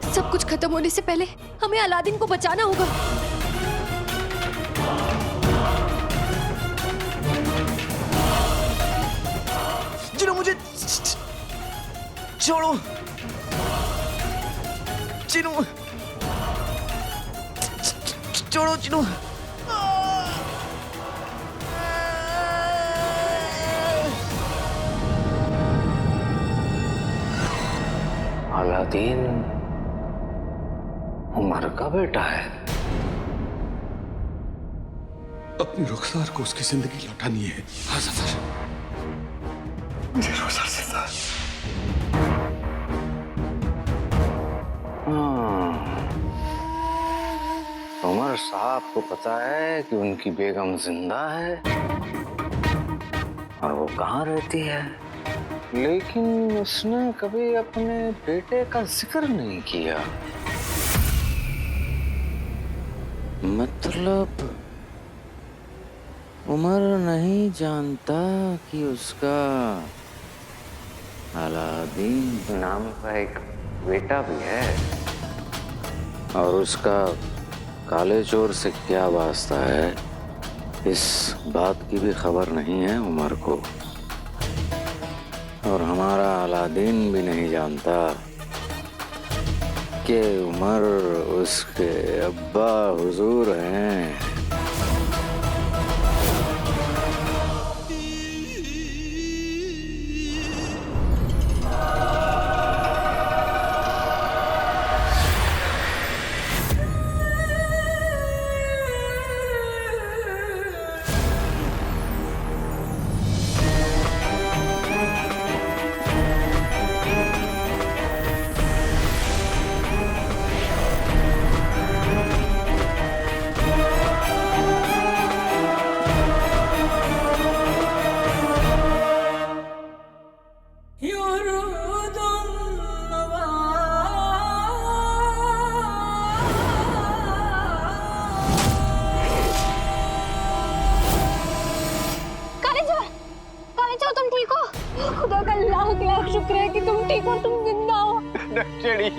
सब कुछ खत्म होने से पहले हमें अलादीन को बचाना होगा। जिनो मुझे छोड़ो, जिनो छोड़ो, जिनो। अलादीन उमर का बेटा है। अपनी रुखसार को उसकी जिंदगी लौटानी है। हाँ सफर, मुझे रुखसार जिंदा। उमर साहब को पता है कि उनकी बेगम जिंदा है और वो कहाँ रहती है, लेकिन उसने कभी अपने बेटे का जिक्र नहीं किया। मतलब उमर नहीं जानता कि उसका अलादीन नाम का एक बेटा भी है, और उसका काले चोर से क्या वास्ता है इस बात की भी खबर नहीं है उमर को। और हमारा अलादीन भी नहीं जानता कि उमर उसके अब्बा हुजूर हैं। खुदा का लाख लाख शुक्र है कि तुम ठीक हो, तुम जिंदा हो। नक्शड़ी,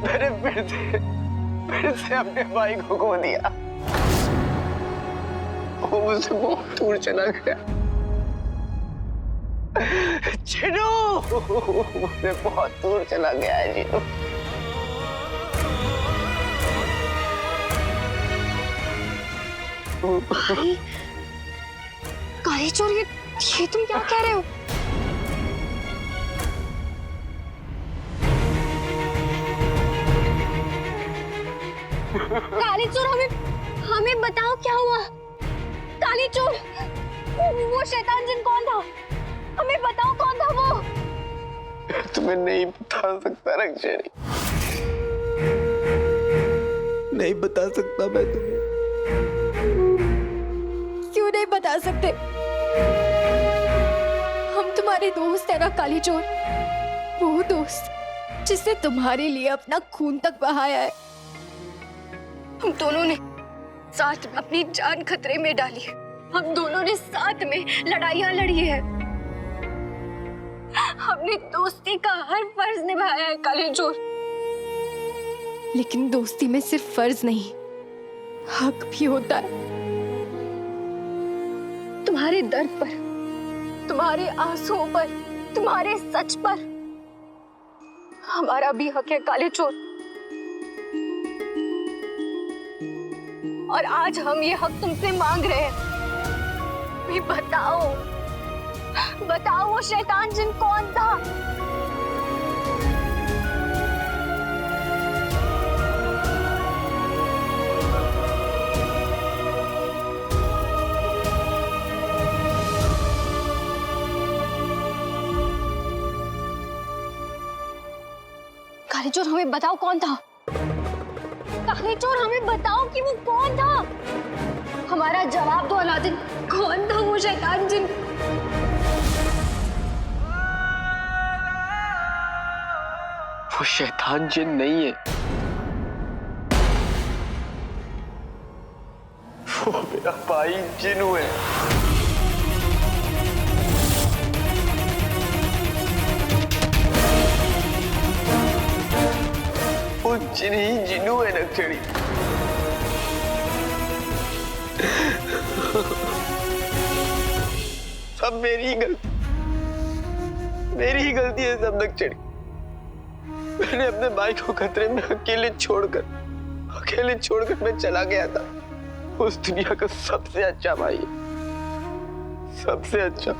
मैंने फिर से अपने भाई को खो दिया। वो मुझसे बहुत दूर चला गया। जिनो, मुझसे बहुत दूर चला गया है जिनो। भाई, काले चोर, ये तुम क्या कह रहे हो? काले चोर, हमें बताओ क्या हुआ? काले चोर, वो शैतान जिन कौन था? हमें बताओ कौन था वो? तुम्हें नहीं बता सकता रक्षरी, नहीं बता सकता मैं तुम्हें। क्यों नहीं बता सकते? हम तुम्हारे दोस्त है ना काली चोर, वो दोस्त जिसने तुम्हारे लिए अपना खून तक बहाया है। हम दोनों ने साथ में अपनी जान खतरे में डाली है। हम दोनों ने साथ में लड़ाइयां लड़ी है। हमने दोस्ती का हर फर्ज निभाया है काले चोर। लेकिन दोस्ती में सिर्फ फर्ज नहीं, हक भी होता है। तुम्हारे दर्द पर, तुम्हारे आंसुओं पर, तुम्हारे सच पर हमारा भी हक है काले चोर। और आज हम ये हक तुमसे मांग रहे हैं। भी बताओ, बताओ वो शैतान जिन कौन था? काले चोर, हमें बताओ कौन था? काले चोर, हमें बताओ कि वो कौन था? हमारा जवाब दो अलादीन, कौन था वो शैतान जिन? वो शैतान जिन नहीं है, वो मेरा भाई जिनू है। जिन्हीं जिनू है नक्सड़ी। सब मेरी ही गलती है सब नक्सड़ी। मैंने अपने भाई को खतरे में अकेले छोड़कर मैं चला गया था। उस दुनिया का सबसे अच्छा भाई, सबसे अच्छा।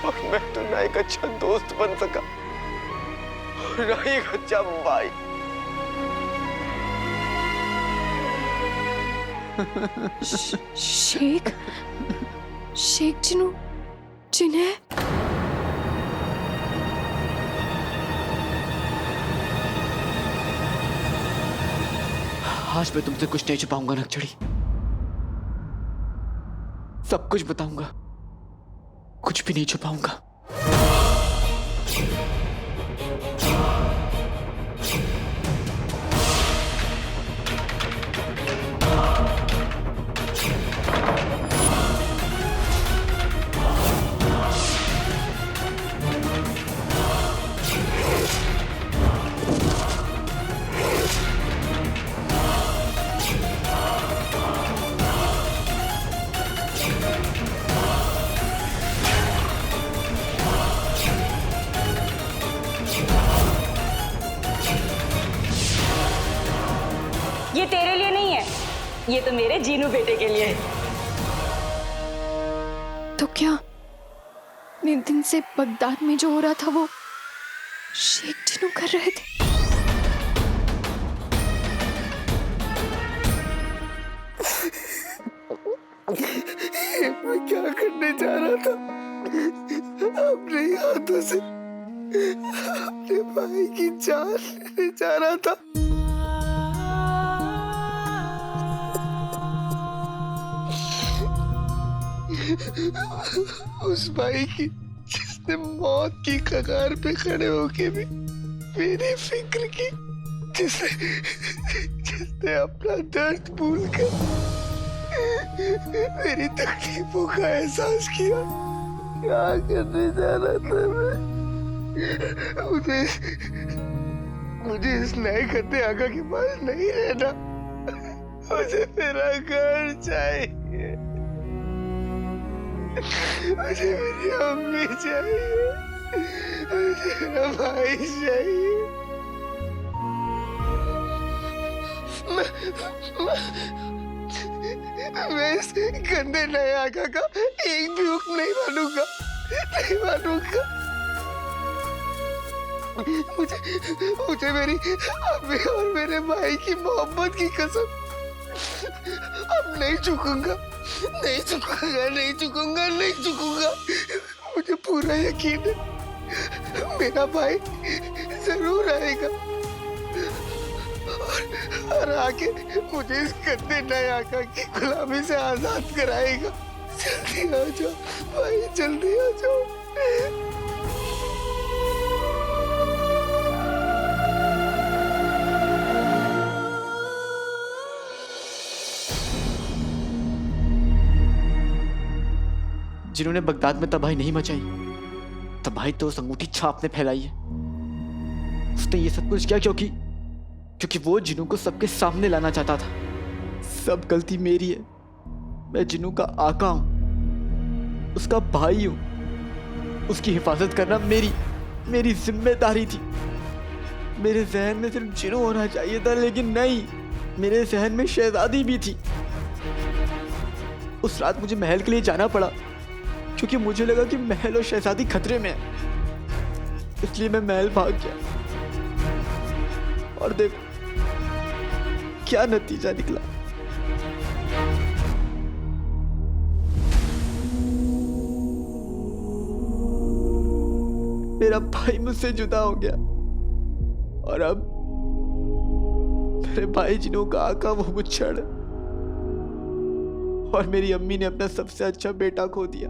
और मैं तो ना एक अच्छा दोस्त बन सका और ना एक अच्छा भाई। शेख जिनू जिन्हें आज मैं तुमसे कुछ नहीं छुपाऊंगा नक्सड़ी, सब कुछ बताऊंगा, कुछ भी नहीं छुपाऊंगा। ये तेरे लिए नहीं है, ये तो मेरे जीनू बेटे के लिए है। तो क्या इतने दिन से बगदाद में जो हो रहा था वो शेख जिनू कर रहे थे? मैं क्या करने जा रहा था? अपने हाथों से अपने भाई की जान लेने जा रहा था। उस भाई की जिसने मौत की कगार पे खड़े होके भी मेरी फिक्र की, जिसने अपना दर्द भूलकर मेरी तकलीफों का एहसास किया। क्या करने जा रहा था मैं? मुझे इस नए खत्ते आका के पास नहीं रहना। मुझे मेरा घर चाहिए, मुझे मेरी अम्मी चाहिए, मुझे मेरा भाई चाहिए। मैं इस गंदे नए आका का एक भी हुक्म नहीं मानूंगा, नहीं मानूंगा। मुझे मेरी अम्मी और मेरे भाई की मोहब्बत की कसम, अब नहीं झुकूंगा, नहीं झुकूंगा, नहीं झुकूंगा, नहीं झुकूंगा। मुझे पूरा यकीन है मेरा भाई जरूर आएगा और आके मुझे इस गंदे नए आका की गुलामी से आजाद कराएगा। जल्दी आ जाओ भाई, जल्दी आ जाओ। जिन्होंने बगदाद में तबाही नहीं मचाई, तबाही तो उस अंगूठी छाप ने फैलाई है। उसने ये सब कुछ किया क्योंकि वो जिन्नू को सबके सामने लाना चाहता था। सब गलती मेरी है। मैं जिन्नू का आका हूं, उसका भाई हूं। उसकी हिफाजत करना मेरी जिम्मेदारी थी। मेरे जहन में सिर्फ जिन्नू होना चाहिए था, लेकिन नहीं, मेरे जहन में शहजादी भी थी। उस रात मुझे महल के लिए जाना पड़ा क्योंकि मुझे लगा कि महल और शहजादी खतरे में है, इसलिए मैं महल भाग गया। और देखो क्या नतीजा निकला। मेरा भाई मुझसे जुदा हो गया और अब मेरे भाई जिन्हों का आका वो मुझछड़, और मेरी अम्मी ने अपना सबसे अच्छा बेटा खो दिया।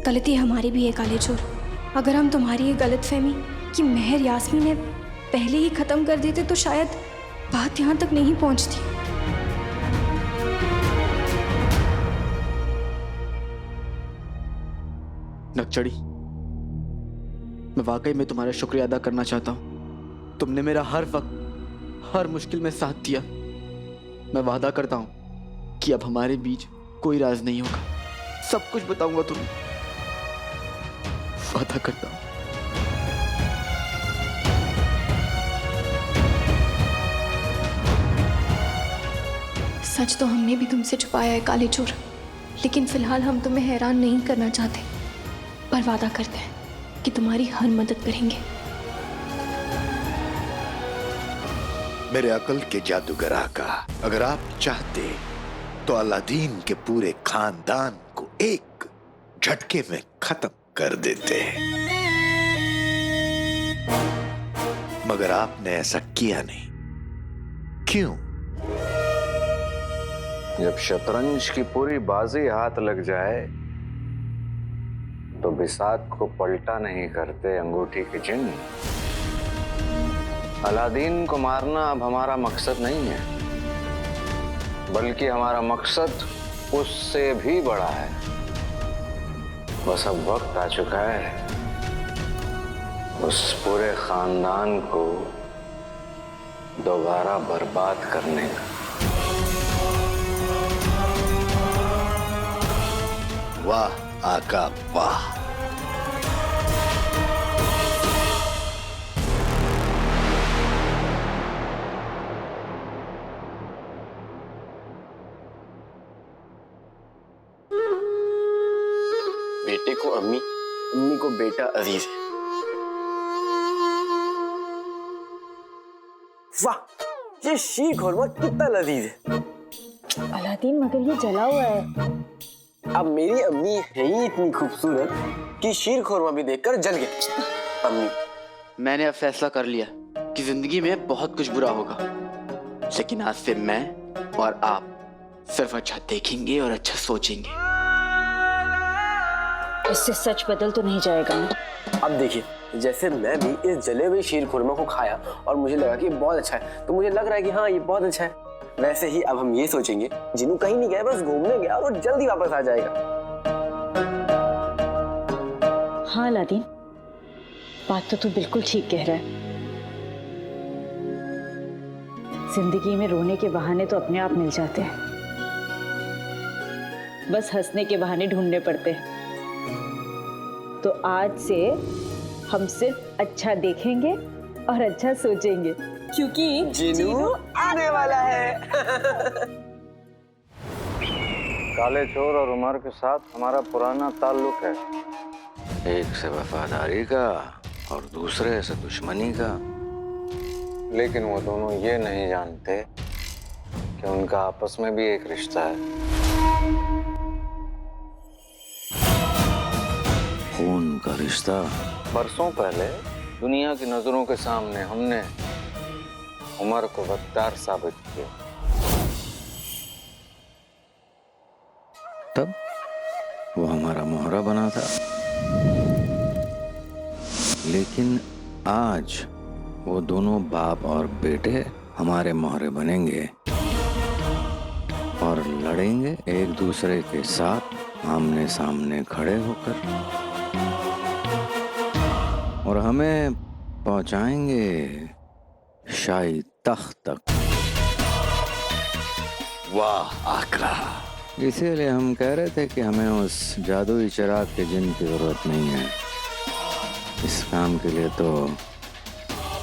गलती हमारी भी है काले चोर। अगर हम तुम्हारी ये गलतफहमी कि मेहर यास्मीन ने पहले ही खत्म कर देते तो शायद बात यहाँ तक नहीं पहुँचती। नकचड़ी, मैं वाकई में तुम्हारा शुक्रिया अदा करना चाहता हूँ। तुमने मेरा हर वक्त, हर मुश्किल में साथ दिया। मैं वादा करता हूँ कि अब हमारे बीच कोई राज नहीं होगा। सब कुछ बताऊंगा तुम्हें, वादा करता हूँ। सच तो हमने भी तुमसे छुपाया है काले चोर, लेकिन फिलहाल हम तुम्हें हैरान नहीं करना चाहते, पर वादा करते हैं कि तुम्हारी हर मदद करेंगे। मेरे अकल के जादूगर आका, अगर आप चाहते तो अलादीन के पूरे खानदान को एक झटके में खत्म कर देते, मगर आपने ऐसा किया नहीं। क्यों? जब शतरंज की पूरी बाजी हाथ लग जाए तो बिसात को पलटा नहीं करते अंगूठी के जिन्न। अलादीन को मारना अब हमारा मकसद नहीं है, बल्कि हमारा मकसद उससे भी बड़ा है। बस अब वक्त आ चुका है उस पूरे खानदान को दोबारा बर्बाद करने का। वाह आका वाह। बेटे को अम्मी, अम्मी को बेटा अजीज है। वाह, ये शीर खुरमा कितना लजीज है। अलादीन, मगर ये जला हुआ है। अब मेरी अम्मी है ही इतनी खूबसूरत कि शीर खुरमा भी देखकर जल गए। अम्मी, मैंने अब फैसला कर लिया कि जिंदगी में बहुत कुछ बुरा होगा, लेकिन आज से मैं और आप सिर्फ अच्छा देखेंगे और अच्छा सोचेंगे। इससे सच बदल तो नहीं जाएगा ना? अब देखिए, जैसे मैं भी इस जले हुए शीर खुरमा को खाया और मुझे लगा कि ये बहुत अच्छा है, तो मुझे लग रहा है कि हाँ ये बहुत अच्छा है। वैसे ही अब हम ये सोचेंगे, जिन्नू कहीं नहीं गया, बस घूमने गया और जल्दी वापस आ जाएगा। हाँ अलादीन, बात तो तू बिल्कुल ठीक कह रहा है। जिंदगी में रोने के बहाने तो अपने आप मिल जाते हैं, बस हंसने के बहाने ढूंढने पड़ते हैं। तो आज से हम सिर्फ अच्छा देखेंगे और अच्छा सोचेंगे, क्योंकि जिन्नू आने वाला है। काले चोर और उमर के साथ हमारा पुराना ताल्लुक है, एक से वफादारी का और दूसरे से दुश्मनी का। लेकिन वो दोनों ये नहीं जानते कि उनका आपस में भी एक रिश्ता है, खून का रिश्ता। बरसों पहले दुनिया की नजरों के सामने हमने उमर को गद्दार साबित किया, तब वो हमारा मोहरा बना था। लेकिन आज वो दोनों बाप और बेटे हमारे मोहरे बनेंगे और लड़ेंगे एक दूसरे के साथ आमने सामने खड़े होकर, और हमें पहुंचाएंगे शाही तख्त तक। वाह आका। इसीलिए हम कह रहे थे कि हमें उस जादुई चिराग के जिन्न की जरूरत नहीं है। इस काम के लिए तो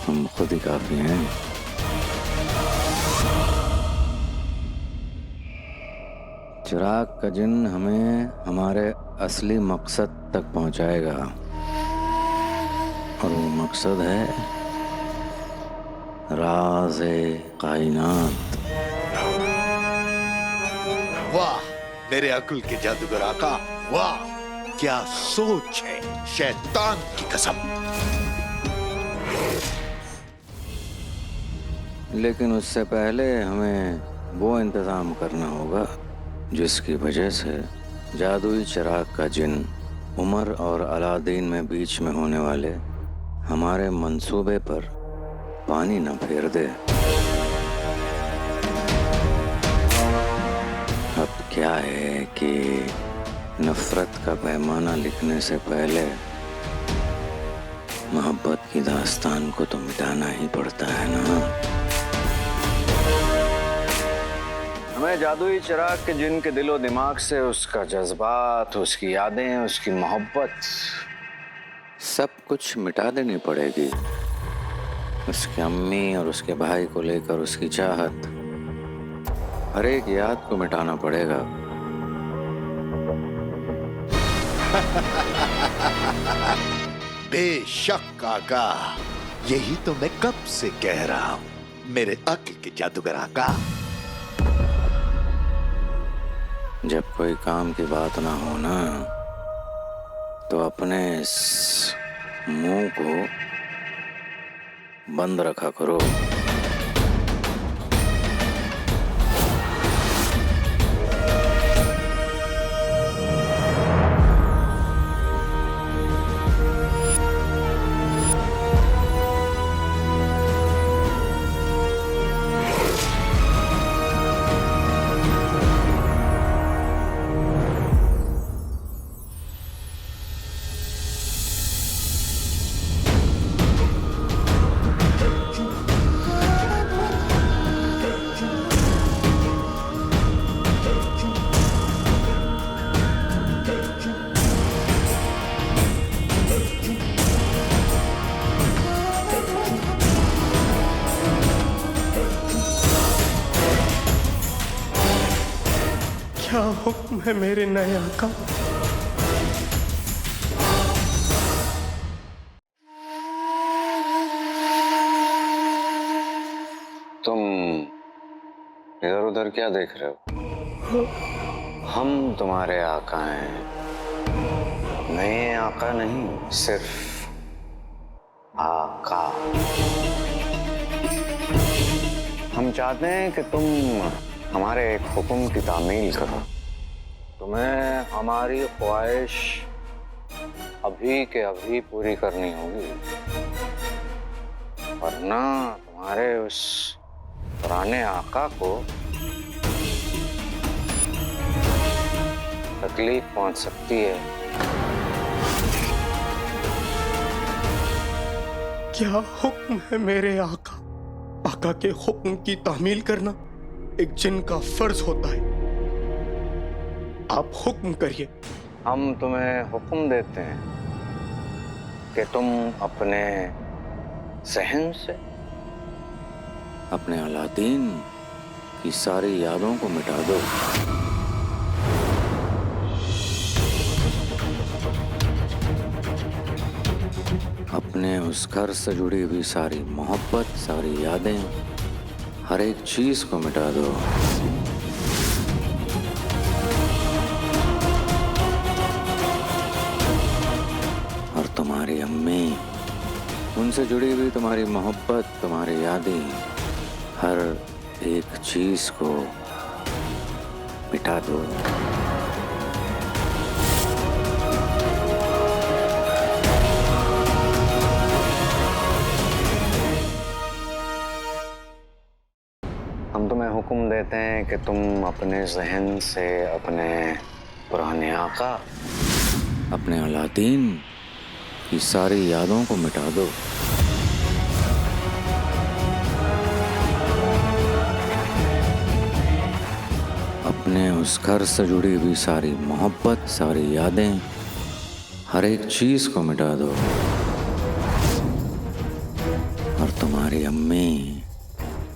हम खुद ही काफी हैं। चिराग का जिन्न हमें हमारे असली मकसद तक पहुंचाएगा, और वो मकसद है राज़-ए-कायनात। वाह मेरे अकुल के जादूगर आका, वाह क्या सोच है, शैतान की कसम। लेकिन उससे पहले हमें वो इंतजाम करना होगा जिसकी वजह से जादुई चिराग का जिन्न उमर और अलादीन में बीच में होने वाले हमारे मंसूबे पर पानी न फेर दे। क्या है कि नफरत का पैमाना लिखने से पहले मोहब्बत की दास्तान को तो मिटाना ही पड़ता है ना। हमें जादुई चिराग के जिन के दिलो दिमाग से उसका जज्बात, उसकी यादें, उसकी मोहब्बत सब कुछ मिटा देनी पड़ेगी। उसकी अम्मी और उसके भाई को लेकर उसकी चाहत, हर एक याद को मिटाना पड़ेगा। बेशक आका, यही तो मैं कब से कह रहा हूं मेरे अक्ल के जादूगर आका। जब कोई काम की बात ना हो ना, तो अपने इस मुंह को बंद रखा करो। क्या हुक्म है मेरे नए आका? तुम इधर उधर क्या देख रहे हो? हम तुम्हारे आका हैं। नए आका नहीं, सिर्फ आका। हम चाहते हैं कि तुम हमारे एक हुक्म की तामील करो। तुम्हें हमारी ख्वाहिश अभी के अभी पूरी करनी होगी, वरना तुम्हारे उस पुराने आका को तकलीफ पहुंच सकती है। क्या हुक्म है मेरे आका? आका के हुक्म की तामील करना एक जिन का फर्ज होता है। आप हुक्म करिए। हम तुम्हें हुक्म देते हैं कि तुम अपने ज़हन से अपने अलादीन की सारी यादों को मिटा दो। अपने उस घर से जुड़ी हुई सारी मोहब्बत, सारी यादें, हर एक चीज को मिटा दो। और तुम्हारी अम्मी, उनसे जुड़ी हुई तुम्हारी मोहब्बत, तुम्हारी यादें, हर एक चीज को मिटा दो। हम तुम्हें हुक्म देते हैं कि तुम अपने ज़हन से अपने पुराने आका, अपने अलादीन की सारी यादों को मिटा दो। अपने उस घर से जुड़ी हुई सारी मोहब्बत, सारी यादें, हर एक चीज को मिटा दो। और तुम्हारी अम्मी,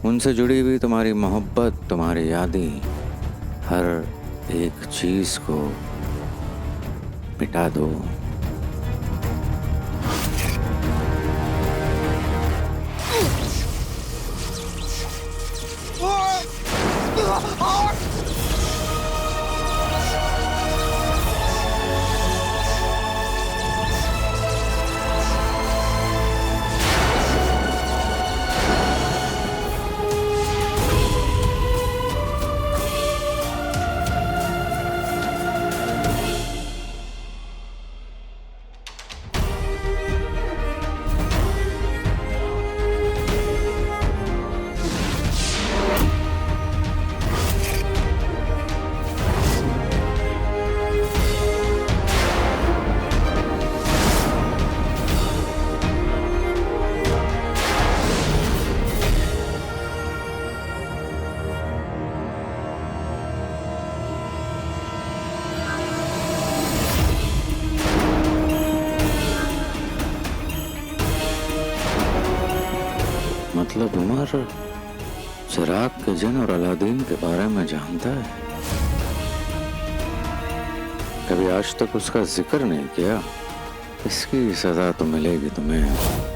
उनसे जुड़ी हुई तुम्हारी मोहब्बत, तुम्हारी यादें, हर एक चीज को मिटा दो। मतलब उमर चिराग के जिन और अलादीन के बारे में जानता है? कभी आज तक उसका जिक्र नहीं किया। इसकी सजा तो मिलेगी तुम्हें।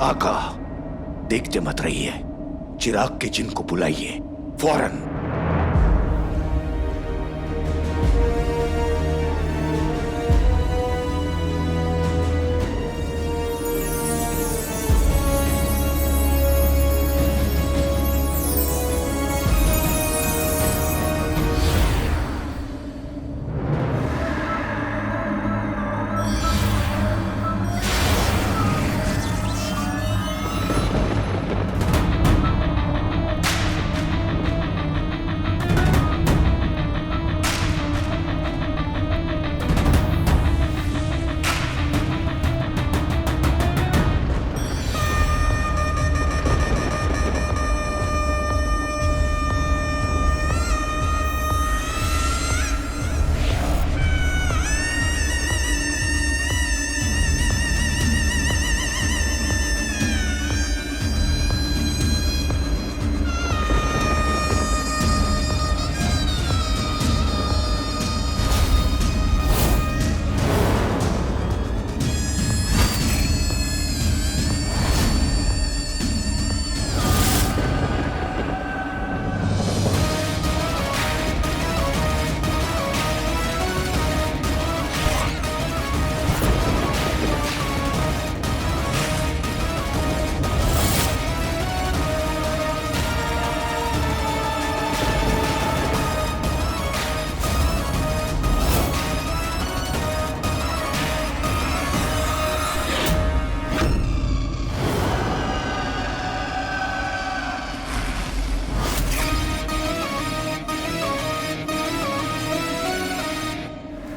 आका, देखते मत रहिए, चिराग के जिन को बुलाइए फौरन।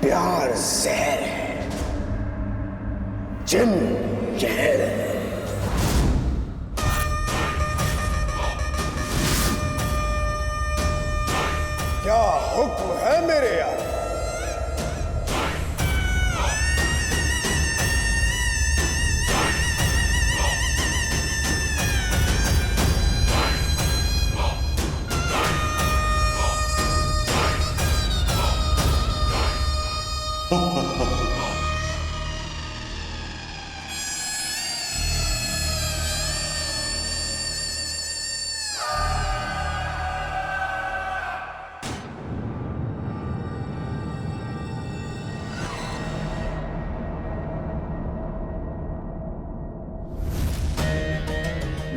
प्यार जहर है, जिन जहर है। क्या हुक्म है मेरे यार?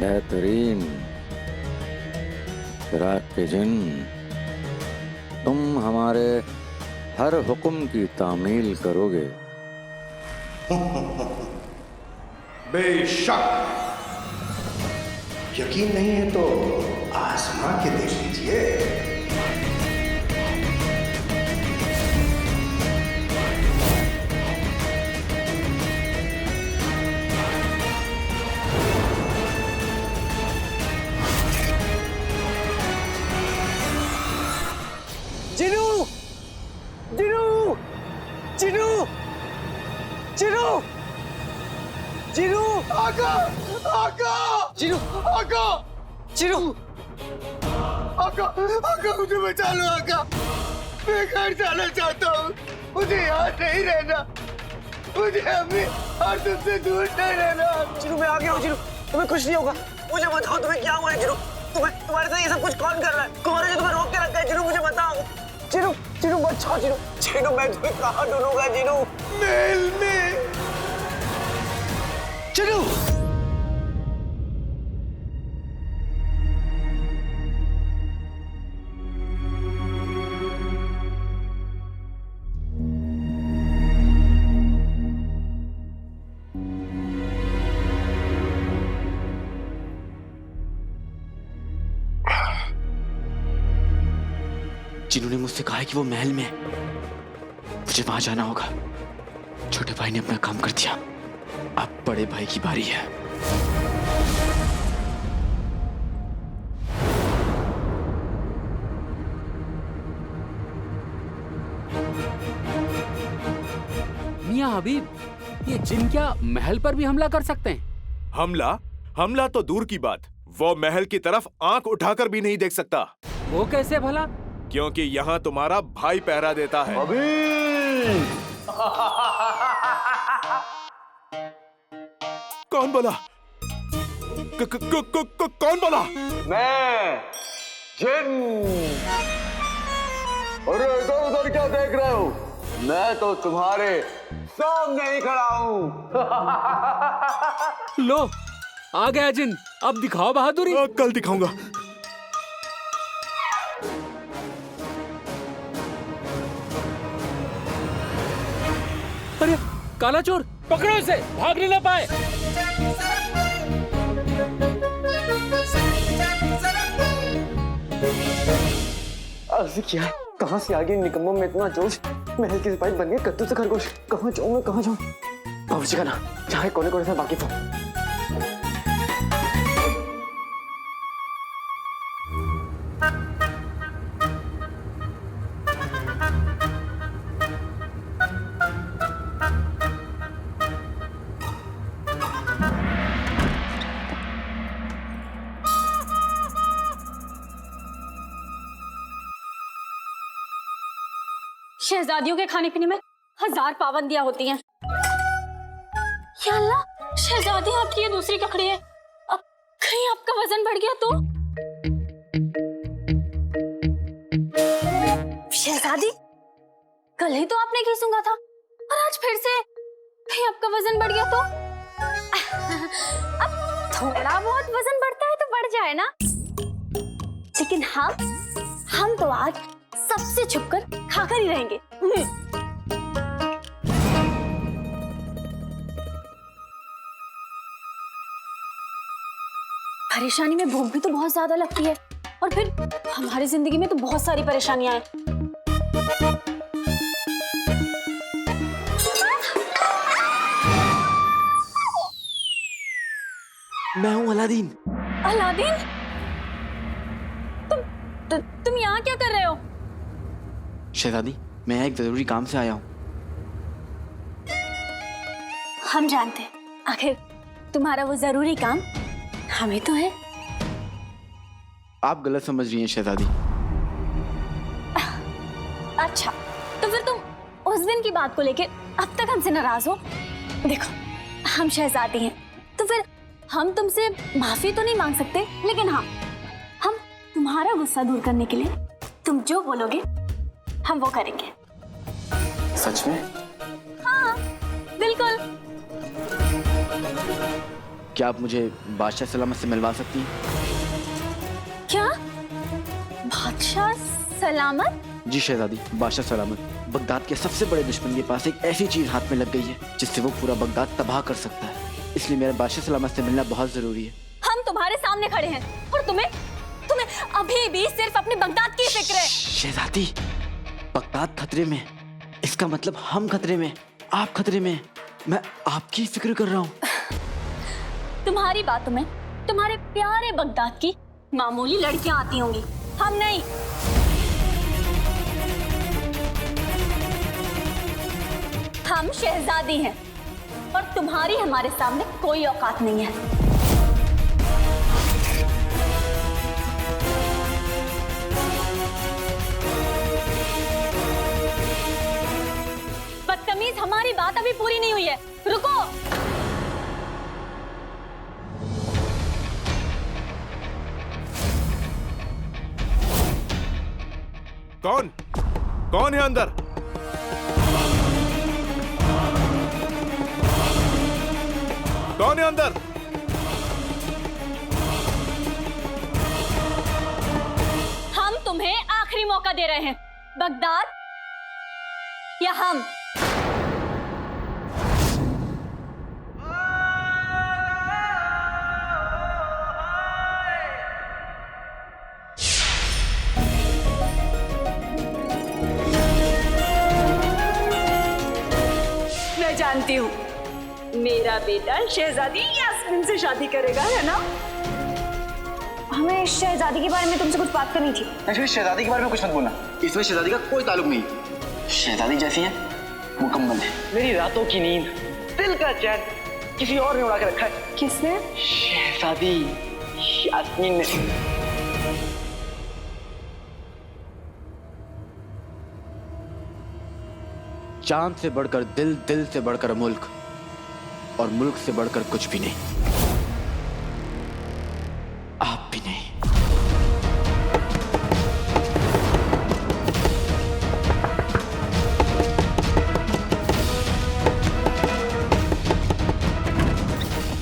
बेहतरीन चिराग के जिन, तुम हमारे हर हुक्म की तामील करोगे। बेशक। यकीन नहीं है तो आजमा के देख लीजिए। आका आका चिरू आका चिरू आका आका मुझे बचा लो आका, मैं घर जाना चाहता हूँ, मुझे यहाँ नहीं रहना, मुझे अपनी आदत से दूर नहीं रहना। चिरू मैं आ गया हूँ चिरू, तुम्हें कुछ नहीं होगा, मुझे बताओ तुम्हें क्या हुआ है चिरू, तुम्हारे साथ ये सब कुछ कौन कर रहा है, कौन है जो तुम्हें रोक के रखा है चिरू, मुझे बताओ चिरू, चिरू बचाओ चिरू, चिरू मैं तुम्हें कहाँ ढूंढूंगा चिरू, महल में। चिरू जिन्होंने मुझसे कहा है कि वो महल में है, मुझे वहां जाना होगा। छोटे भाई ने अपना काम कर दिया, अब बड़े भाई की बारी है। मियां हबीब, ये जिन क्या महल पर भी हमला कर सकते हैं? हमला तो दूर की बात, वो महल की तरफ आंख उठाकर भी नहीं देख सकता। वो कैसे भला? क्योंकि यहाँ तुम्हारा भाई पहरा देता है। कौन बोला? कौन बोला? मैं जिन। अरे इधर उधर क्या देख रहे हो? मैं तो तुम्हारे सामने ही खड़ा हूँ। लो आ गया जिन, अब दिखाओ बहादुरी। कल दिखाऊंगा। अरे काला चोर, पकड़ो इसे, भागने ना पाए। ऐसे क्या है? कहाँ से आ गई निकम्मों में इतना जोश? महल की सिपाही बन गए कद्दू से खरगोश। कहाँ जाऊँ मैं, कहाँ जाऊँ? बाबूजी का ना, चाहे कोने कोने से बाकी था। शहजादियों के खाने पीने में 1000 पाबंदियां होती हैं। या अल्लाह, शहजादी आपकी ये दूसरी ककड़ी है, अब कहीं आपका वजन बढ़ गया तो? शहजादी, कल ही तो आपने घी सूंघा था और आज फिर से कहीं आपका वजन बढ़ गया तो? अब थोड़ा बहुत वजन बढ़ता है तो बढ़ जाए ना, लेकिन हम तो आज सबसे छुपकर खाकर ही रहेंगे। परेशानी में भूख भी तो बहुत ज्यादा लगती है, और फिर हमारी जिंदगी में तो बहुत सारी परेशानियां हैं। मैं हूं अलादीन। अलादीन, तुम यहाँ क्या कर रहे हो? शहजादी, मैं एक जरूरी काम से आया हूँ। हम जानते हैं, आखिर तुम्हारा वो जरूरी काम हमें तो है। आप गलत समझ रही हैं शहजादी। अच्छा, तो फिर तुम उस दिन की बात को लेकर अब तक हमसे नाराज हो? देखो, हम शहजादी हैं, तो फिर हम तुमसे माफी तो नहीं मांग सकते, लेकिन हाँ, हम तुम्हारा गुस्सा दूर करने के लिए तुम जो बोलोगे हम वो करेंगे। सच में? हाँ, बिल्कुल। क्या आप मुझे बादशाह सलामत से मिलवा सकती हैं? क्या? बादशाह सलामत? जी शहजादी, बादशाह सलामत बगदाद के सबसे बड़े दुश्मन के पास एक ऐसी चीज हाथ में लग गई है जिससे वो पूरा बगदाद तबाह कर सकता है, इसलिए मेरा बादशाह सलामत से मिलना बहुत जरूरी है। हम तुम्हारे सामने खड़े हैं और तुम्हें अभी भी सिर्फ अपने बगदाद की फिक्र है। शहजादी, बगदाद खतरे में, इसका मतलब हम खतरे में, आप खतरे में। मैं आपकी फिक्र कर रहा हूँ। तुम्हारी बातों में तुम्हारे प्यारे बगदाद की मामूली लड़कियां आती होंगी, हम नहीं। हम शहजादी हैं और अब तुम्हारी हमारे सामने कोई औकात नहीं है। बदतमीज, हमारी बात अभी पूरी नहीं हुई है, रुको। कौन है अंदर? कौन है अंदर? हम तुम्हें आखिरी मौका दे रहे हैं, बगदाद या हम। मैं जानती हूँ मेरा बेटा शहजादी यास्मीन से शादी करेगा, है ना? हमें शहजादी के बारे में तुमसे कुछ बात करनी थी। एक्चुअली शहजादी के बारे में कुछ मत बोलना, इसमें शहजादी का कोई ताल्लुक नहीं। शहजादी जैसी है मुकम्मल है। मेरी रातों की नींद, दिल का चैन किसी और ने उड़ा के रखा है। किसने? शहजादी यास्मीन ने। जान से बढ़कर दिल, दिल से बढ़कर मुल्क, और मुल्क से बढ़कर कुछ भी नहीं। आप भी नहीं।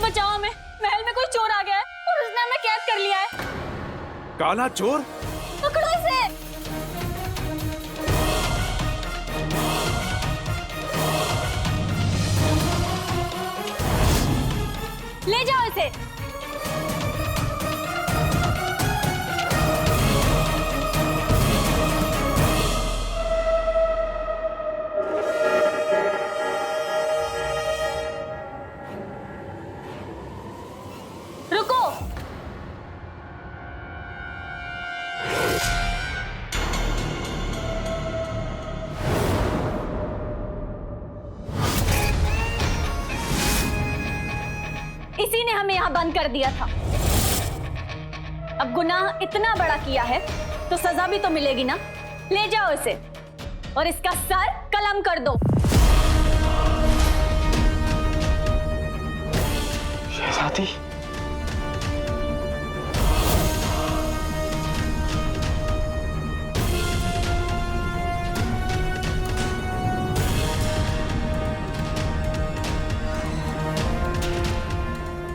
बचाओ हमें, महल में कोई चोर आ गया है और उसने हमें कैद कर लिया है। काला चोर? पकड़ो इसे। ले जाओ इसे। रुको। इसी ने हमें यहाँ बंद कर दिया था। अब गुनाह इतना बड़ा किया है तो सजा भी तो मिलेगी ना। ले जाओ इसे और इसका सर कलम कर दो। शहजादी,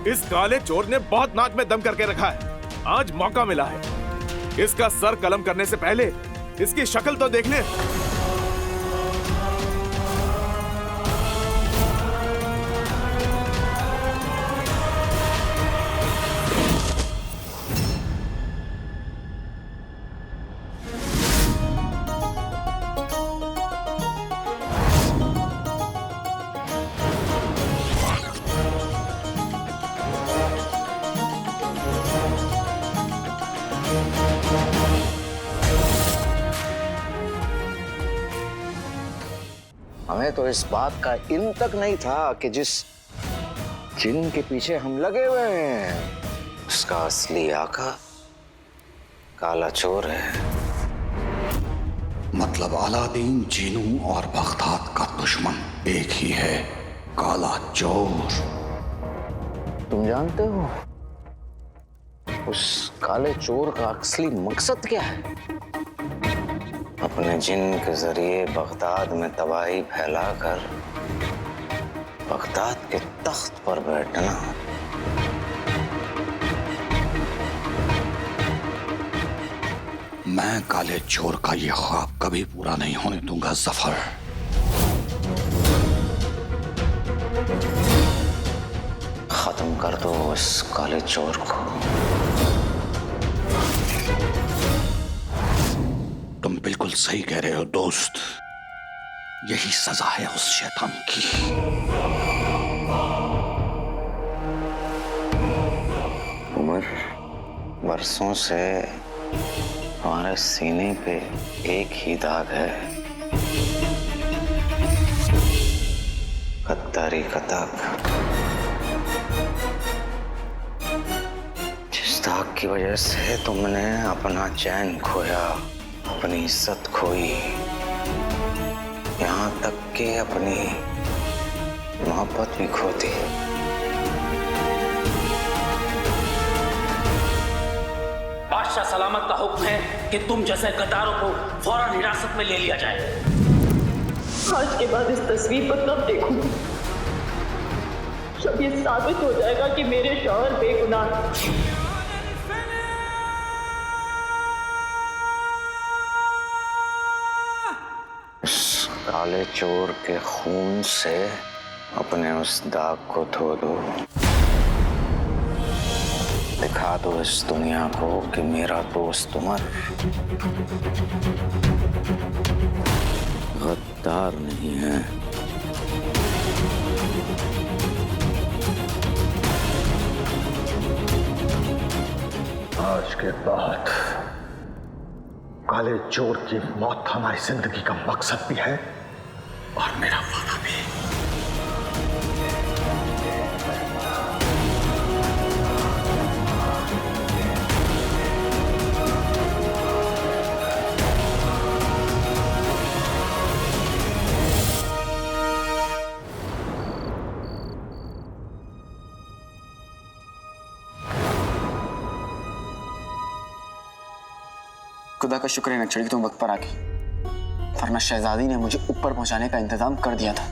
इस काले चोर ने बहुत नाक में दम करके रखा है। आज मौका मिला है। इसका सर कलम करने से पहले इसकी शक्ल तो देख ले। हमें तो इस बात का इल्म तक नहीं था कि जिस जिन के पीछे हम लगे हुए हैं उसका असली आका काला चोर है। मतलब अलादीन, जीनू और बगदाद का दुश्मन एक ही है, काला चोर। तुम जानते हो उस काले चोर का असली मकसद क्या है? अपने जिन के जरिए बगदाद में तबाही फैलाकर बगदाद के तख्त पर बैठना। मैं काले चोर का ये ख्वाब कभी पूरा नहीं होने दूंगा जफर। खत्म कर दो इस काले चोर को। तुम बिल्कुल सही कह रहे हो दोस्त, यही सजा है उस शैतान की। उमर, बरसों से हमारे सीने पे एक ही दाग है, गद्दारी का दाग, जिस दाग की वजह से तुमने अपना चैन खोया, अपनी इज्जत खोई, यहाँ तक कि अपनी मोहब्बत भी खो दी। बादशाह सलामत का हुक्म है कि तुम जैसे गद्दारों को फौरन हिरासत में ले लिया जाए। आज के बाद इस तस्वीर पर कब देखूंगी जब ये साबित हो जाएगा कि मेरे शौहर बेगुनाह हैं। उस काले चोर के खून से अपने उस दाग को धो दो, दिखा दो इस दुनिया को कि मेरा दोस्त उमर गद्दार नहीं है। आज के बाद काले चोर की मौत हमारी जिंदगी का मकसद भी है और मेरा वादा भी। खुदा का शुक्र है नक्शड़ी कि तुम वक्त पर आ गई, वरना शहजादी ने मुझे ऊपर पहुंचाने का इंतजाम कर दिया था।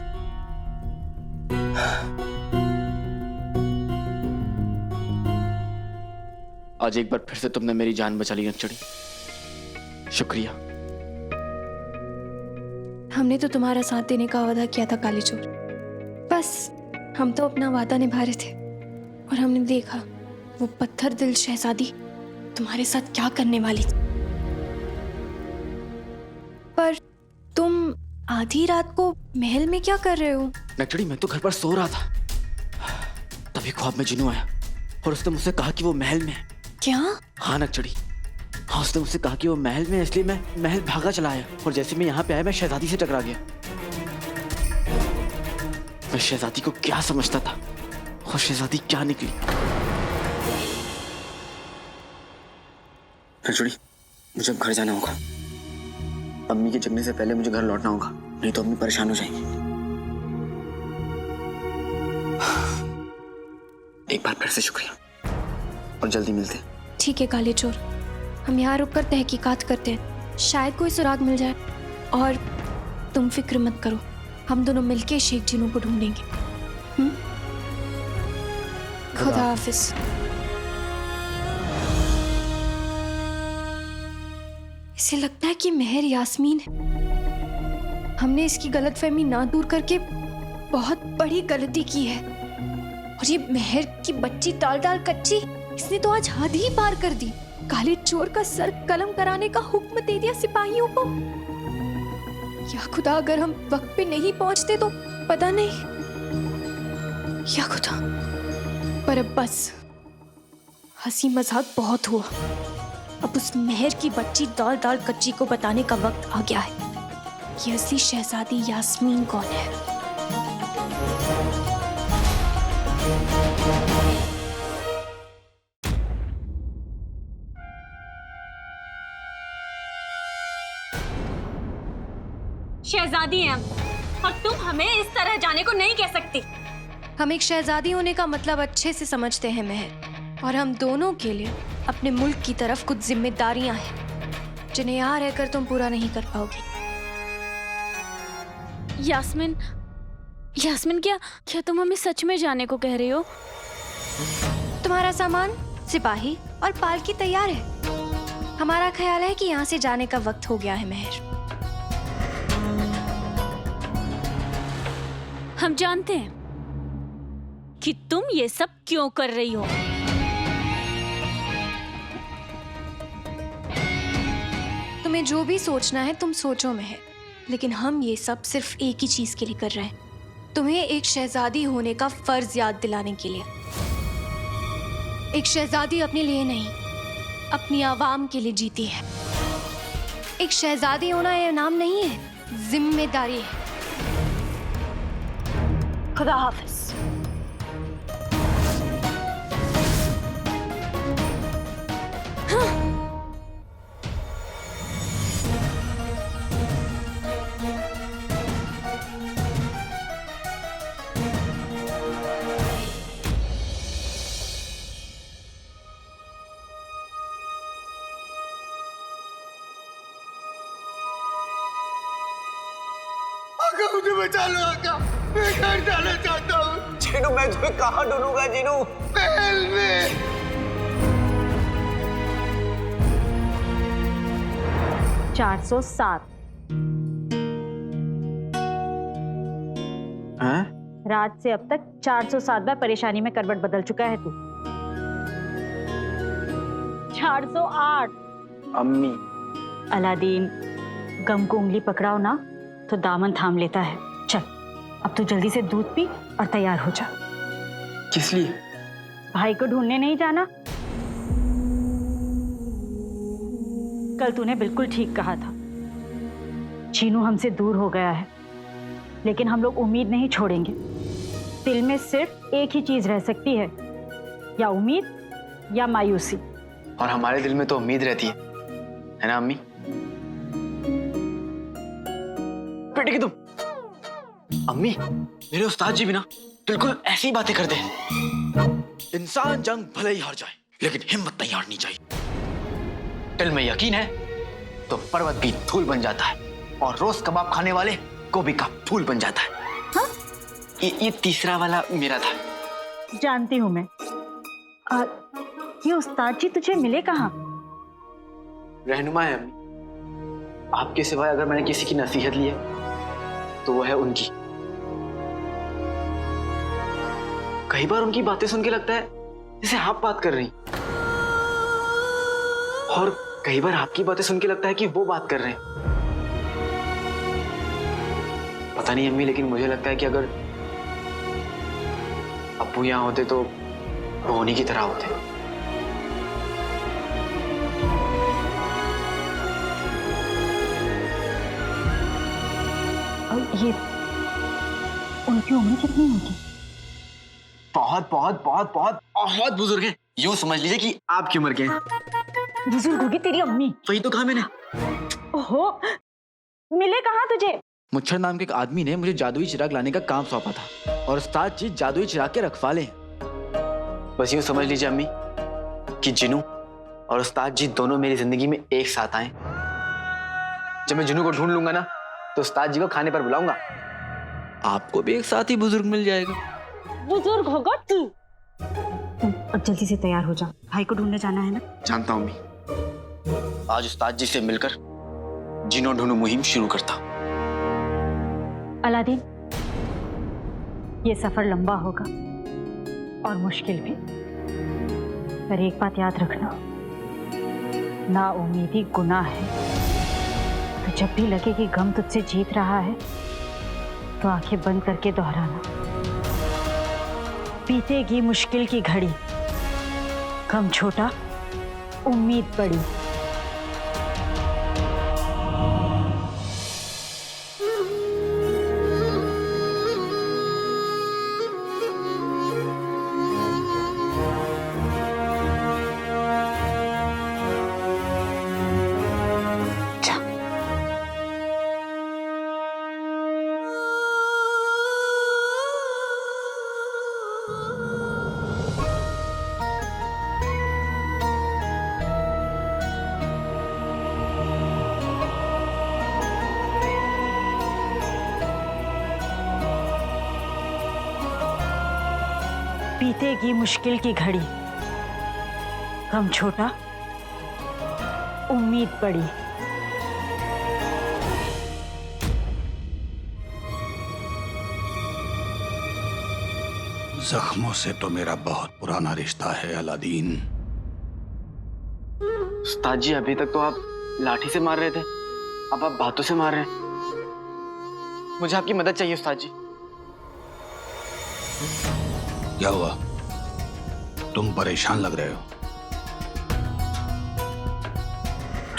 आज एक बार फिर से तुमने मेरी जान बचा ली नक्शड़ी, शुक्रिया। हमने तो तुम्हारा साथ देने का वादा किया था काले चोर, बस हम तो अपना वादा निभा रहे थे और हमने देखा वो पत्थर दिल शहजादी तुम्हारे साथ क्या करने वाली थी। पर तुम आधी रात को महल में क्या कर रहे हो? नक्शड़ी मैं तो घर पर सो रहा था, तभी ख्वाब में जिन्नू आया और उसने मुझसे कहा कि वो महल में है। क्या? हाँ नक्शड़ी, हाँ उसने मुझसे कहा कि वो महल में है, इसलिए मैं महल भागा चला आया और जैसे मैं यहाँ पे आया मैं शहजादी से टकरा गया। मैं शहजादी को क्या समझता था और शहजादी क्या निकली। नक्शड़ी मुझे अब घर जाना होगा, अम्मी के जगने से पहले मुझे घर लौटना होगा, नहीं तो अम्मी परेशान हो जाएंगी। एक बार फिर से शुक्रिया और जल्दी मिलते हैं। ठीक है काले चोर, हम यहाँ रुककर तहकीकात करते हैं, शायद कोई सुराग मिल जाए। और तुम फिक्र मत करो, हम दोनों मिलके शेख जिन्नू को ढूंढेंगे। खुदा हाफिज। इसे लगता है कि मेहर यास्मीन है। हमने इसकी गलतफहमी ना दूर करके बहुत बड़ी गलती की है। और ये मेहर की बच्ची टाल टाल कच्ची, इसने तो आज हद ही पार कर दी। काले चोर का सर कलम कराने का हुक्म दे दिया सिपाहियों को। या खुदा, अगर हम वक्त पे नहीं पहुंचते तो पता नहीं। या खुदा, पर अब बस हंसी मजाक बहुत हुआ। अब उस मेहर की बच्ची दाल दाल कच्ची को बताने का वक्त आ गया है। ये असली शहजादी यास्मीन कौन है? शहजादी हैं हम, और तुम हमें इस तरह जाने को नहीं कह सकती। हम एक शहजादी होने का मतलब अच्छे से समझते हैं मेहर, और हम दोनों के लिए अपने मुल्क की तरफ कुछ जिम्मेदारियां हैं जिन्हें यहाँ रहकर तुम पूरा नहीं कर पाओगी। यास्मीन, यास्मीन क्या तुम हमें सच में जाने को कह रही हो? तुम्हारा सामान, सिपाही और पालकी तैयार है। हमारा ख्याल है कि यहाँ से जाने का वक्त हो गया है मेहर। हम जानते हैं कि तुम ये सब क्यों कर रही हो। तुम्हें जो भी सोचना है तुम सोचो मेहर, लेकिन हम ये सब सिर्फ एक ही चीज के लिए कर रहे हैं, तुम्हें एक शहजादी होने का फर्ज याद दिलाने के लिए। एक शहजादी अपने लिए नहीं, अपनी आवाम के लिए जीती है। एक शहजादी होना ये नाम नहीं है, जिम्मेदारी है। खुदा हाफिज। आका मुझे बचा लो आका, मैं घर जाना चाहता हूँ। जीनू मैं तुम्हें कहाँ ढूंढूंगा जीनू? महल में। 407। हाँ? रात से अब तक 407 बार परेशानी में करवट बदल चुका है तू। 408। अम्मी, अलादीन, गम को उंगली पकड़ाओ ना तो दामन थाम लेता है। चल अब तू जल्दी से दूध पी और तैयार हो जा। किस लिए? भाई को ढूंढने नहीं जाना? कल तूने बिल्कुल ठीक कहा था, चीनू हमसे दूर हो गया है, लेकिन हम लोग उम्मीद नहीं छोड़ेंगे। दिल में सिर्फ एक ही चीज रह सकती है, या उम्मीद या मायूसी। और हमारे दिल में तो उम्मीद रहती है ना अम्मी? बेटे की तुम अम्मी, मेरे उस्ताद जी भी ना बिल्कुल ऐसी ही बातें करते हैं। इंसान जंग भले ही हार जाए, लेकिन हिम्मत नहीं हारनी चाहिए। दिल में यकीन है तो पर्वत भी धूल बन जाता है, और रोज कबाब खाने वाले गोभी का फूल बन जाता है। हाँ? ये तीसरा वाला मेरा था। जानती हूँ मैं। ये उस्ताद जी तुझे मिले कहाँ? रहनुमा है अम्मी। आपके सिवाय अगर मैंने किसी की नसीहत ली है तो वो है उनकी। कई बार उनकी बातें सुन के लगता है जैसे आप बात कर रही, और कई बार आपकी बातें सुन के लगता है कि वो बात कर रहे हैं। पता नहीं अम्मी, लेकिन मुझे लगता है कि अगर अप्पू यहाँ होते तो वो उन्हीं की तरह होते। ये उनकी उम्र कितनी होगी? बहुत बहुत बहुत बहुत बहुत बुजुर्ग हैं। यूं समझ लीजिए कि आपकी उम्र के हैं। बुजुर्ग होगी तेरी अम्मी। वही तो कहा मैंने। ओहो, मिले कहाँ तुझे? मुच्छर नाम के एक आदमी ने मुझे जादुई चिराग लाने का काम सौंपा था, और उस्ताद जी जादुई चिराग के रखवाले हैं। बस यूं समझ लीजिए अम्मी कि जिनू और उस्ताद जी दोनों मेरी जिंदगी में एक साथ आए। जब मैं जिनू को ढूंढ लूंगा ना तो उस्ताद जी को खाने पर बुलाऊंगा। आपको भी एक साथ ही बुजुर्ग मिल जाएगा। बुजुर्ग होगा तू। तुम अब जल्दी से तैयार हो जा, भाई को ढूंढने जाना है ना। जानता हूं अम्मी, आज उस्ताद जी से मिलकर जिनो ढूंढू मुहिम शुरू करता। अलादीन, ये सफर लंबा होगा और मुश्किल भी, पर एक बात याद रखना, ना उम्मीदी गुनाह है। तो जब भी लगे कि गम तुझसे जीत रहा है तो आंखें बंद करके दोहराना, बीतेगी मुश्किल की घड़ी, गम छोटा उम्मीद बड़ी। बीतेगी मुश्किल की घड़ी, गम छोटा उम्मीद बड़ी। जख्मों से तो मेरा बहुत पुराना रिश्ता है अलादीन। उस्ताद जी, अभी तक तो आप लाठी से मार रहे थे, अब आप बातों से मार रहे हैं। मुझे आपकी मदद चाहिए उस्ताद जी। क्या हुआ? तुम परेशान लग रहे हो।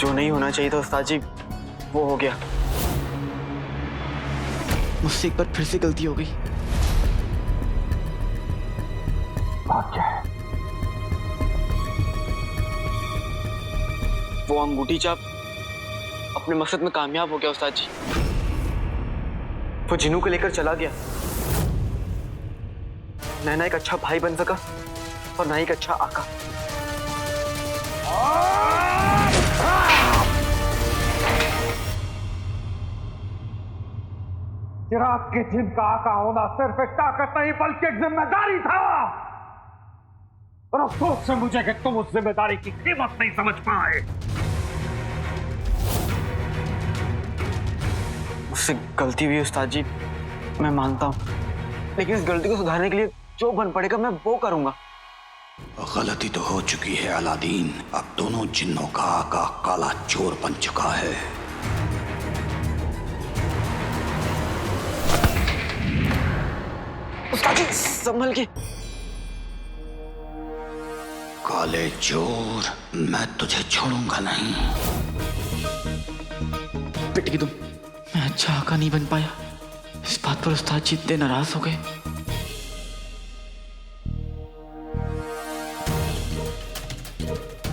जो नहीं होना चाहिए था उस्ताद जी वो हो गया। मुझसे एक बार फिर से गलती हो गई। बात क्या है? वो अंगूठी चाप अपने मकसद में कामयाब हो गया उस्ताद जी। वो जिनू को लेकर चला गया। मैं ना एक अच्छा भाई बन सका और ना एक अच्छा आका। चिराग के जिन का आका होना सिर्फ एक ताकत नहीं बल्कि एक जिम्मेदारी था, और अफसोस है मुझे कि तुम उस जिम्मेदारी की कीमत नहीं समझ पाए। मुझसे गलती हुई उस्ताद जी, मैं मानता हूँ, लेकिन इस गलती को सुधारने के लिए जो बन पड़ेगा मैं वो करूंगा। गलती तो हो चुकी है अलादीन। अब दोनों जिन्नों का आका काला चोर बन चुका है। उस्ताद जी संभल के। काले चोर, मैं तुझे छोड़ूंगा नहीं। पिट की तुम, मैं अच्छा आका नहीं बन पाया, इस बात पर उस्ताद जी इतने नाराज हो गए।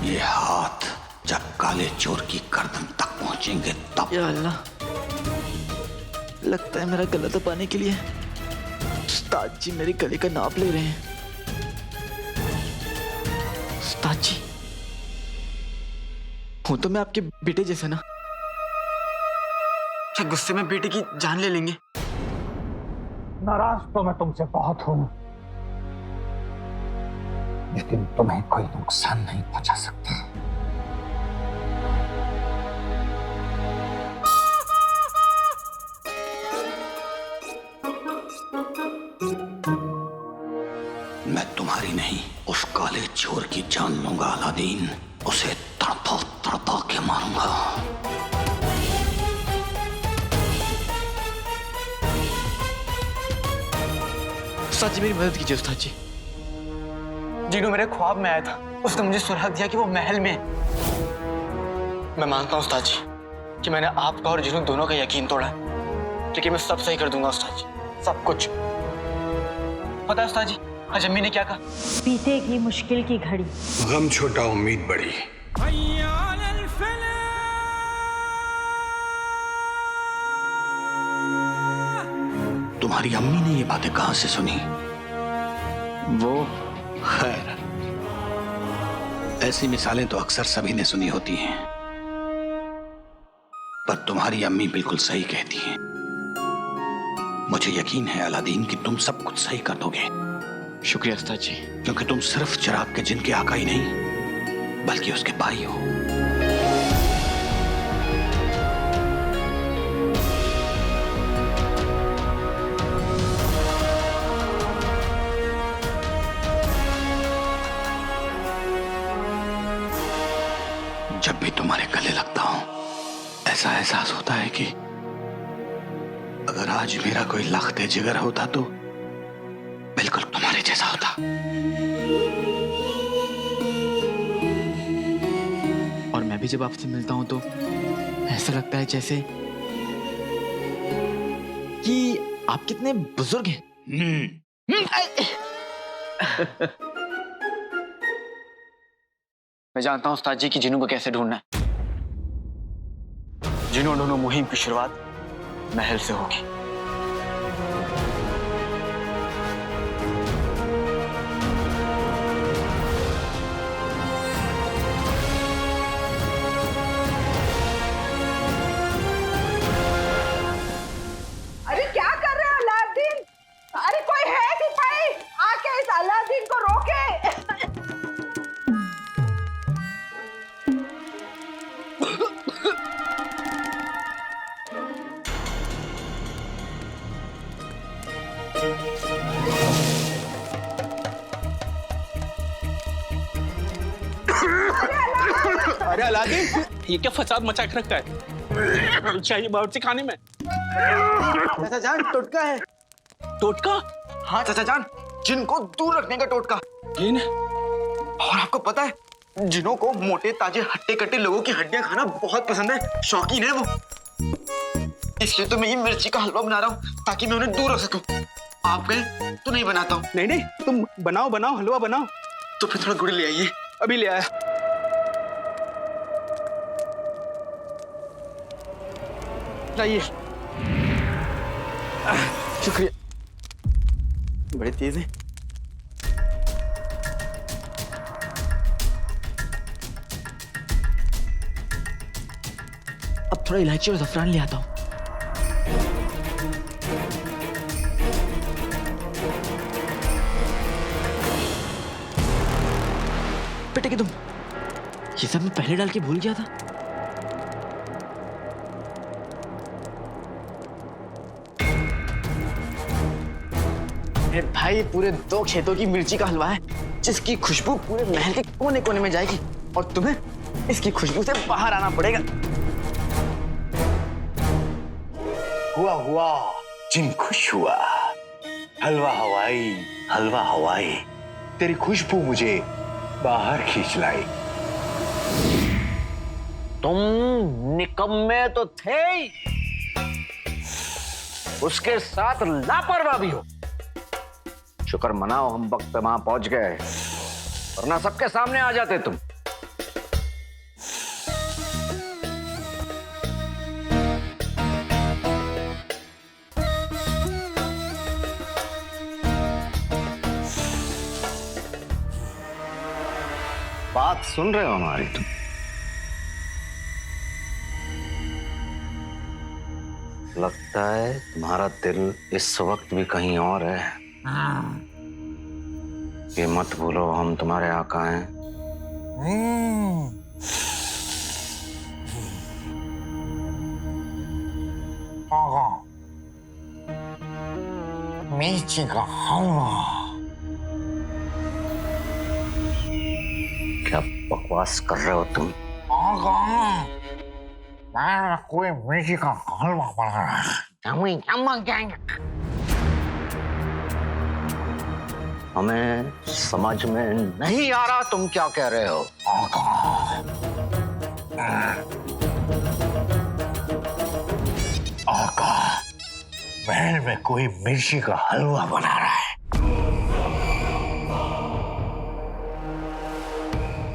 ये हाथ जब काले चोर की गर्दन तक पहुंचेंगे तब। या अल्लाह, लगता है मेरा गला दबाने के लिए उस्ताद जी मेरे गले का नाप ले रहे हैं। उस्ताद जी, हूं तो मैं आपके बेटे जैसा ना, क्या गुस्से में बेटे की जान ले लेंगे? नाराज तो मैं तुमसे बहुत हूं, लेकिन तुम्हें कोई नुकसान नहीं पहुंचा सकता। मैं तुम्हारी नहीं, उस काले चोर की जान लूंगा अलादीन। उसे तड़पा तड़पा के मारूंगा। उस्ताद जी मेरी मदद कीजिए उस्ताद जी। जिन्हों मेरे ख्वाब में आया था, उसने मुझे सुराग दिया कि वो महल में है। मैं मानता हूँ उस्ताद जी कि मैंने आपका और जिन्हों दोनों का यकीन तोड़ा है, लेकिन मैं सब सही कर दूंगा उस्ताद जी, सब कुछ। पता है उस्ताद जी आज अम्मी ने क्या कहा? बीतेगी मुश्किल की घड़ी, गम छोटा उम्मीद बड़ी। तुम्हारी अम्मी ने ये बातें कहां से सुनी? वो खैर, ऐसी मिसालें तो अक्सर सभी ने सुनी होती हैं, पर तुम्हारी अम्मी बिल्कुल सही कहती हैं। मुझे यकीन है अलादीन कि तुम सब कुछ सही कर दोगे। शुक्रिया उस्ताद जी। क्योंकि तुम सिर्फ चिराग के जिन के आका ही नहीं, बल्कि उसके भाई हो। जब भी तुम्हारे गले लगता हूं, ऐसा एहसास होता है कि अगर आज मेरा कोई लख्ते जिगर होता तो बिल्कुल तुम्हारे जैसा होता। और मैं भी जब आपसे मिलता हूं तो ऐसा लगता है जैसे कि आप कितने बुजुर्ग हैं। मैं जानता हूं उस्ताद जी कि जिन्हों को कैसे ढूंढना है। जिन्हों ढूंढो मुहिम की शुरुआत महल से होगी। अरे क्या कर रहे हो अलादीन? अरे कोई है सिपाही, आके इस अलादीन को रोके। अरे अलादीन, ये क्या फसाद मचा के रखा है? चाहिए बावर्ची खाने में। चाचा जान, टोटका है। टोटका? हाँ चाचा जान, जिनको दूर रखने का टोटका। जिन? और आपको पता है, जिनों को मोटे ताजे हट्टे कट्टे लोगों की हड्डियां खाना बहुत पसंद है, शौकीन है वो। इसलिए तो मैं ये मिर्ची का हलवा बना रहा हूँ ताकि मैं उन्हें दूर रख सकूं। आप गए तो नहीं बनाता हूँ। नहीं नहीं, तुम बनाओ बनाओ, हलवा बनाओ। तो फिर थोड़ा गुड़ ले आइए। अभी ले आया। लाइए। शुक्रिया। बड़े तेज है। अब थोड़ा इलायची और ज़फ़रान ले आता हूँ। बेटे कि तुम ये सब मैं पहले डाल के भूल गया था। अरे भाई, पूरे 2 खेतों की मिर्ची का हलवा है जिसकी खुशबू पूरे महल के कोने कोने में जाएगी और तुम्हें इसकी खुशबू से बाहर आना पड़ेगा। हुआ जिन खुश हुआ। हलवा हवाई तेरी खुशबू मुझे बाहर खींच लाई। तुम निकम्मे तो थे ही, उसके साथ लापरवाह भी हो। शुक्र मनाओ हम वक्त पे वहां पहुंच गए, वरना सबके सामने आ जाते तुम। बात सुन रहे हो हमारी तुम? लगता है तुम्हारा दिल इस वक्त भी कहीं और है। ये मत भूलो हम तुम्हारे आका हैं। आगा, मिर्ची का हलवा। क्या बकवास कर रहे हो तुम? आगा, मैं कोई मिर्ची का हलवा बना रहा है। हमें समझ में नहीं आ रहा तुम क्या कह रहे हो। आका, महल में कोई मिर्ची का हलवा बना रहा है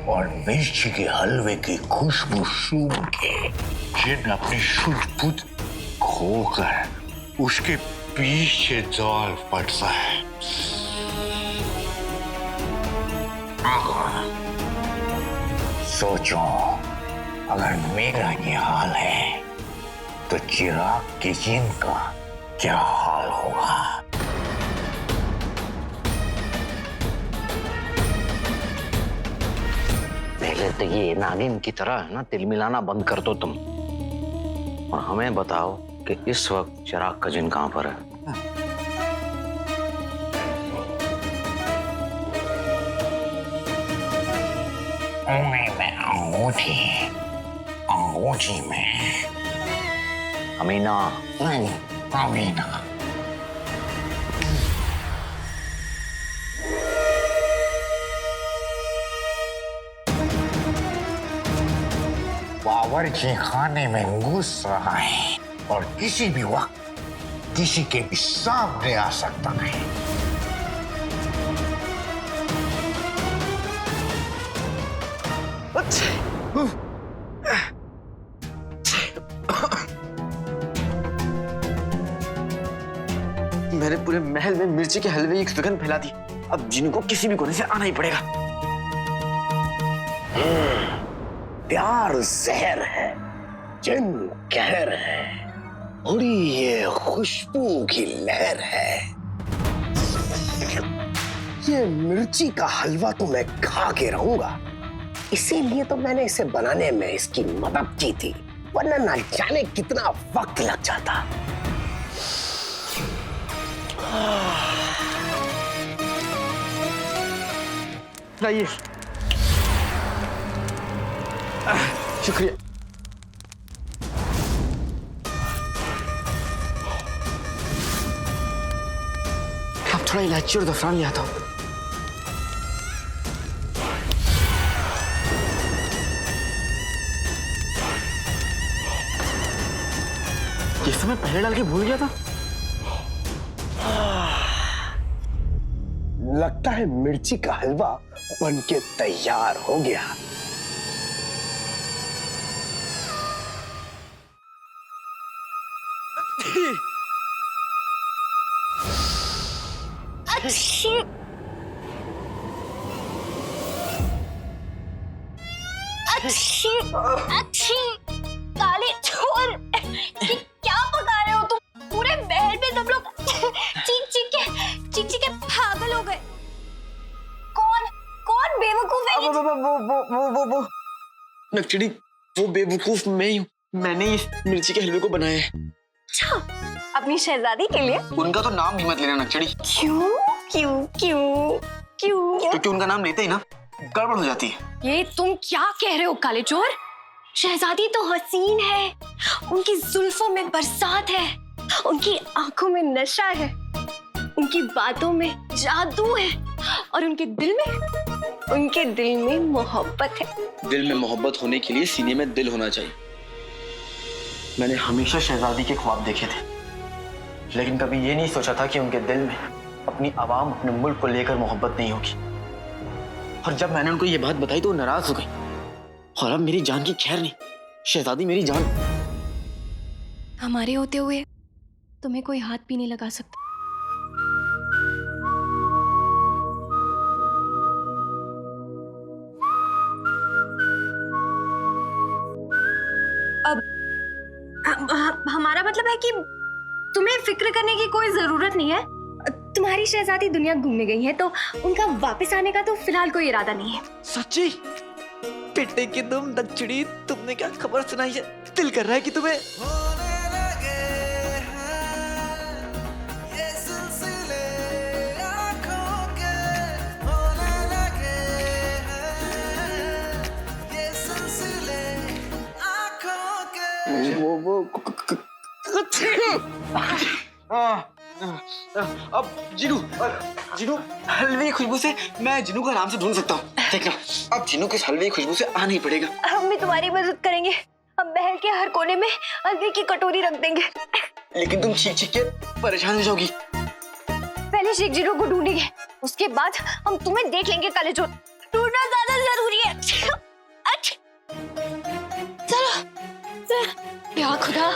और मिर्ची के हलवे की खुशबू सूंघ के जिन अपनी शुद्ध बुद्ध खोकर उसके पीछे दौड़ पड़ता है। सोचो, अगर मेरा ये हाल है तो चिराग के जिन का क्या हाल होगा। पहले तो ये नागिन की तरह है ना, तिल मिलाना बंद कर दो तुम और हमें बताओ कि इस वक्त चिराग का जिन कहां पर है। अंगूठी में। अमीना, नहीं, अमीना। बावर्ची खाने में घुस रहा है और किसी भी वक्त किसी के भी सामने आ सकता है। मैंने पूरे महल में मिर्ची के हलवे की सुगंध फैला दी। अब जिन को किसी भी कोने से आना ही पड़ेगा। प्यार जहर है, जिन कहर है, उड़ी ये खुशबू की लहर है। ये मिर्ची का हलवा तो मैं खा के रहूंगा, इसीलिए तो मैंने इसे बनाने में इसकी मदद की थी, वरना ना जाने कितना वक्त लग जाता। लाइए। शुक्रिया। अब थोड़ा इलायची और ज़फ़रान ले आता हूँ। ये सब मैं पहले डाल के भूल गया था। लगता है मिर्ची का हलवा बनके तैयार हो गया। अच्छी अच्छी अच्छी काली चोर, क्या पका रहे हो तुम? पूरे महल में सब लोग चीख के पागल हो गए। कौन बेवकूफ है? वो नक्चड़ी, वो बेवकूफ मैं ही हूँ। मैंने इस मिर्ची के हलवे को बनाया है। अच्छा, अपनी शहजादी के लिए? उनका तो नाम भी मत लेना नक्चड़ी। क्यों क्यों क्यों क्यों? क्योंकि उनका नाम लेते ही ना गड़बड़ हो जाती है। ये तुम क्या कह रहे हो काले चोर? शहजादी तो हसीन है, उनकी जुल्फों में बरसात है, उनकी आंखों में नशा है, उनकी बातों में जादू है, और उनके दिल में मोहब्बत है। दिल में मोहब्बत होने के लिए सीने में दिल होना चाहिए। मैंने हमेशा शहजादी के ख्वाब देखे थे, लेकिन कभी ये नहीं सोचा था कि उनके दिल में अपनी आवाम, अपने मुल्क को लेकर मोहब्बत नहीं होगी। और जब मैंने उनको ये बात बताई तो वो नाराज हो गई। और अब मेरी जान की खैर नहीं, शहजादी मेरी जान। हमारे होते हुए तुम्हें कोई हाथ भी नहीं लगा सकता। हमारा मतलब है कि तुम्हें फिक्र करने की कोई जरूरत नहीं है। तुम्हारी शहजादी दुनिया घूमने गई है, तो उनका वापस आने का तो फिलहाल कोई इरादा नहीं है। सच्ची? बेटे की तुम नक्चड़ी, तुमने क्या खबर सुनाई है? दिल कर रहा है कि तुम्हें अब जिनू हलवे की खुशबू से मैं जिनू को आराम से ढूंढ सकता हूँ। देखना, अब जिनू के हलवे की खुशबू से आना ही पड़ेगा। हम भी तुम्हारी मदद करेंगे। हम महल के हर कोने में हल्दी की कटोरी रख देंगे। लेकिन तुम चीख के परेशान हो जाओगी। पहले शेख जिनू को ढूंढेंगे, उसके बाद हम तुम्हें देख लेंगे काले चोर। ढूंढना ज्यादा जरूरी है। चलो या खुदा।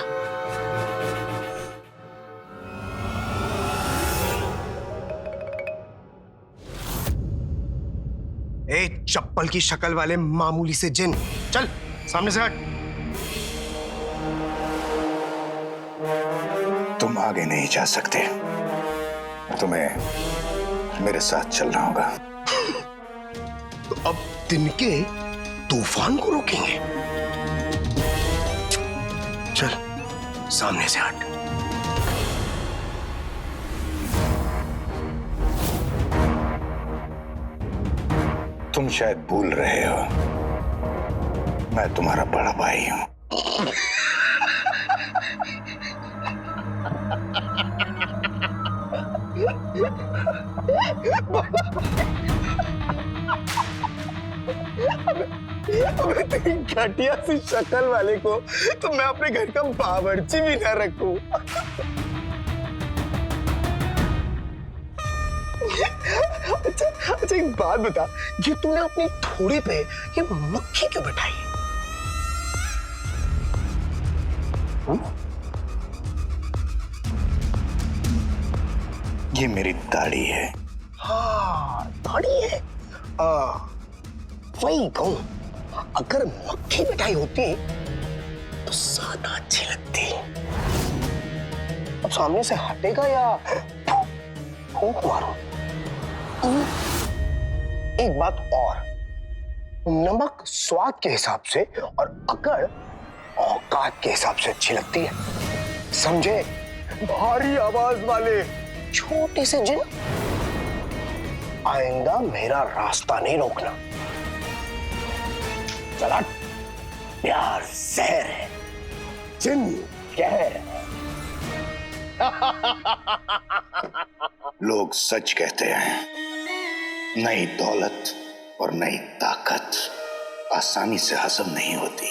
ए चप्पल की शक्ल वाले मामूली से जिन, चल सामने से हट। तुम आगे नहीं जा सकते, तुम्हें मेरे साथ चलना होगा। तो अब तिनके तूफान को रोकेंगे। चल सामने से हट। तुम शायद भूल रहे हो, मैं तुम्हारा बड़ा भाई हूं। घटिया सी शक्ल वाले को तो मैं अपने घर का बावर्ची भी ना रखूं। अच्छा एक बात बता, ये तूने अपनी थोड़ी पे ये मक्खी क्यों बैठाई? ये मेरी दाढ़ी है। हाँ दाढ़ी है। वही कहूं, अगर मक्खी बैठाई होती तो ज्यादा अच्छी लगती। अब सामने से हटेगा या फूंक मारूं? एक बात और, नमक स्वाद के हिसाब से और अकड़ औकात के हिसाब से अच्छी लगती है, समझे? भारी आवाज वाले छोटे से जिन, आइंदा मेरा रास्ता नहीं रोकना। चला, प्यार जहर है, जिन कहर है। लोग सच कहते हैं, नई दौलत और नई ताकत आसानी से हासिल नहीं होती।